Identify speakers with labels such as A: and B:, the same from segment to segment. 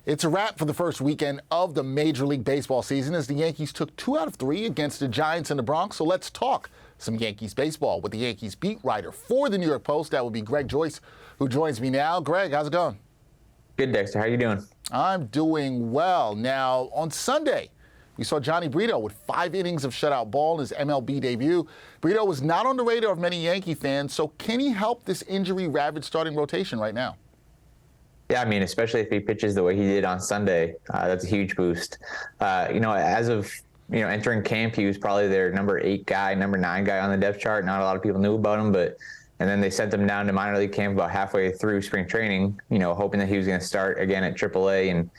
A: It's a wrap for the first weekend of the Major League Baseball season as the Yankees took 2 out of 3 against the Giants in the Bronx. So let's talk some Yankees baseball with the Yankees beat writer for the New York Post. That would be Greg Joyce, who joins me now. Greg, how's it going?
B: Good, Dexter. How you doing?
A: I'm doing well. Now, on Sunday, we saw Jhony Brito with 5 innings of shutout ball in his MLB debut. Brito was not on the radar of many Yankee fans, so can he help this injury-ravaged starting rotation right now?
B: Yeah, I mean, especially if he pitches the way he did on Sunday, that's a huge boost. As of entering camp, he was probably their number 8 guy, number 9 guy on the depth chart. Not a lot of people knew about him, and then they sent him down to minor league camp about halfway through spring training, hoping that he was going to start again at AAA and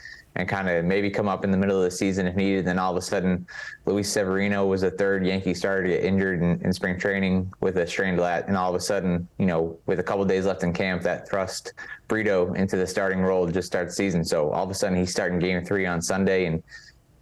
B: kind of maybe come up in the middle of the season if needed. Then all of a sudden, Luis Severino was the 3rd Yankee starter to get injured in spring training with a strained lat. And all of a sudden, with a couple of days left in camp, that thrust Brito into the starting role to just start the season. So all of a sudden, he's starting Game 3 on Sunday, and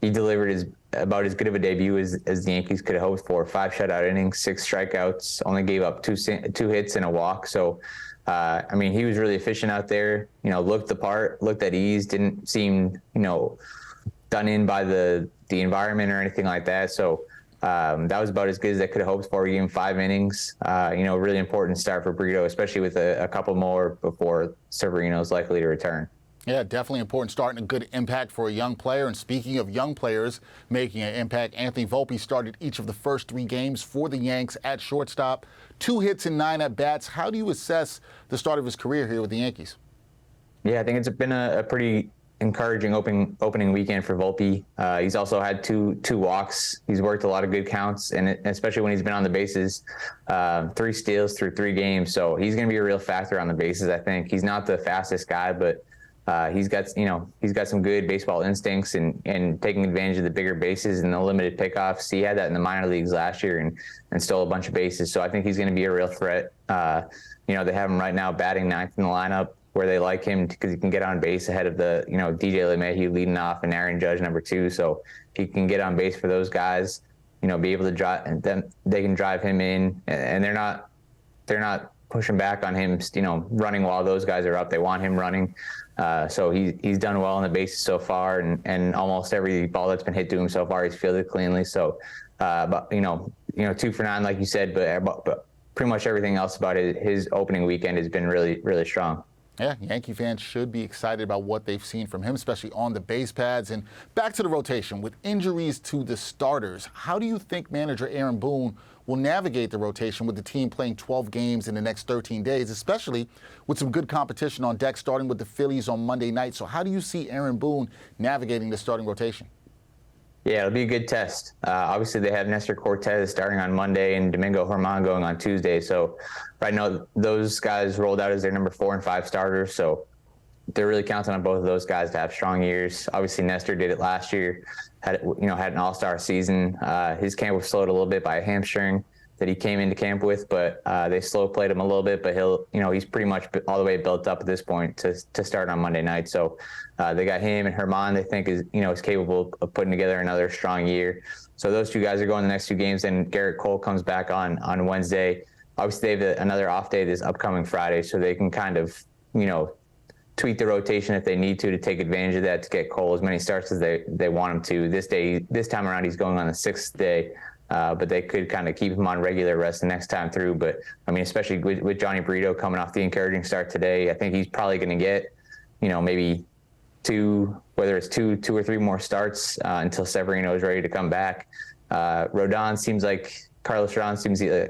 B: he delivered about as good of a debut as the Yankees could have hoped for. 5 shutout innings, 6 strikeouts, only gave up 2 hits and a walk. So, he was really efficient out there, looked the part, looked at ease, didn't seem, done in by the environment or anything like that. So that was about as good as they could have hoped for. We gave him 5 innings, really important start for Brito, especially with a couple more before Severino's likely to return.
A: Yeah, definitely important start and a good impact for a young player. And speaking of young players making an impact, Anthony Volpe started each of the first 3 games for the Yanks at shortstop. 2 hits and 9 at-bats. How do you assess the start of his career here with the Yankees?
B: Yeah, I think it's been a pretty encouraging opening weekend for Volpe. He's also had two walks. He's worked a lot of good counts, and especially when he's been on the bases, 3 steals through 3 games. So he's going to be a real factor on the bases, I think. He's not the fastest guy, but he's got some good baseball instincts and taking advantage of the bigger bases and the limited pickoffs. He had that in the minor leagues last year and stole a bunch of bases. So I think he's going to be a real threat. They have him right now batting 9th in the lineup, where they like him because he can get on base ahead of the DJ LeMahieu leading off and Aaron Judge number 2. So he can get on base for those guys. Be able to drive, and then they can drive him in, and they're not pushing back on him, running while those guys are up. They want him running. So he's done well on the bases so far, and almost every ball that's been hit to him so far, he's fielded cleanly. So, 2 for 9, like you said, but pretty much everything else about his opening weekend has been really, really strong.
A: Yeah, Yankee fans should be excited about what they've seen from him, especially on the base pads. And back to the rotation, with injuries to the starters, how do you think manager Aaron Boone will navigate the rotation with the team playing 12 games in the next 13 days, especially with some good competition on deck, starting with the Phillies on Monday night? So how do you see Aaron Boone navigating the starting rotation?
B: Yeah, it'll be a good test. Obviously, they have Nestor Cortez starting on Monday and Domingo Germán going on Tuesday. So right now, those guys rolled out as their number 4 and 5 starters. So they're really counting on both of those guys to have strong years. Obviously, Nestor did it last year, had an all-star season. His camp was slowed a little bit by a hamstring that he came into camp with, but they slow played him a little bit. But he's pretty much all the way built up at this point to start on Monday night. So they got him, and Germán, they think is capable of putting together another strong year. So those 2 guys are going the next 2 games. Then Garrett Cole comes back on Wednesday. Obviously, they have another off day this upcoming Friday, so they can kind of tweak the rotation if they need to take advantage of that to get Cole as many starts as they want him to. This time around, he's going on the 6th day. But they could kind of keep him on regular rest the next time through. But, especially with Jhony Brito coming off the encouraging start today, I think he's probably going to get, maybe 2 or 3 more starts until Severino is ready to come back. Carlos Rodon seems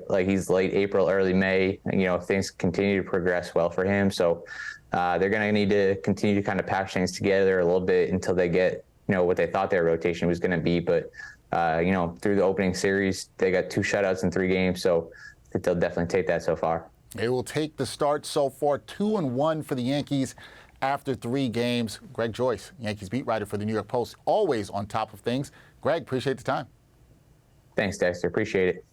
B: like he's late April, early May. If things continue to progress well for him. So they're going to need to continue to kind of patch things together a little bit until they get, what they thought their rotation was going to be. But through the opening series, they got 2 shutouts in 3 games, so I think they'll definitely take that so far.
A: They will take the start so far, 2-1 for the Yankees after 3 games. Greg Joyce, Yankees beat writer for the New York Post, always on top of things. Greg, appreciate the time.
B: Thanks, Dexter. Appreciate it.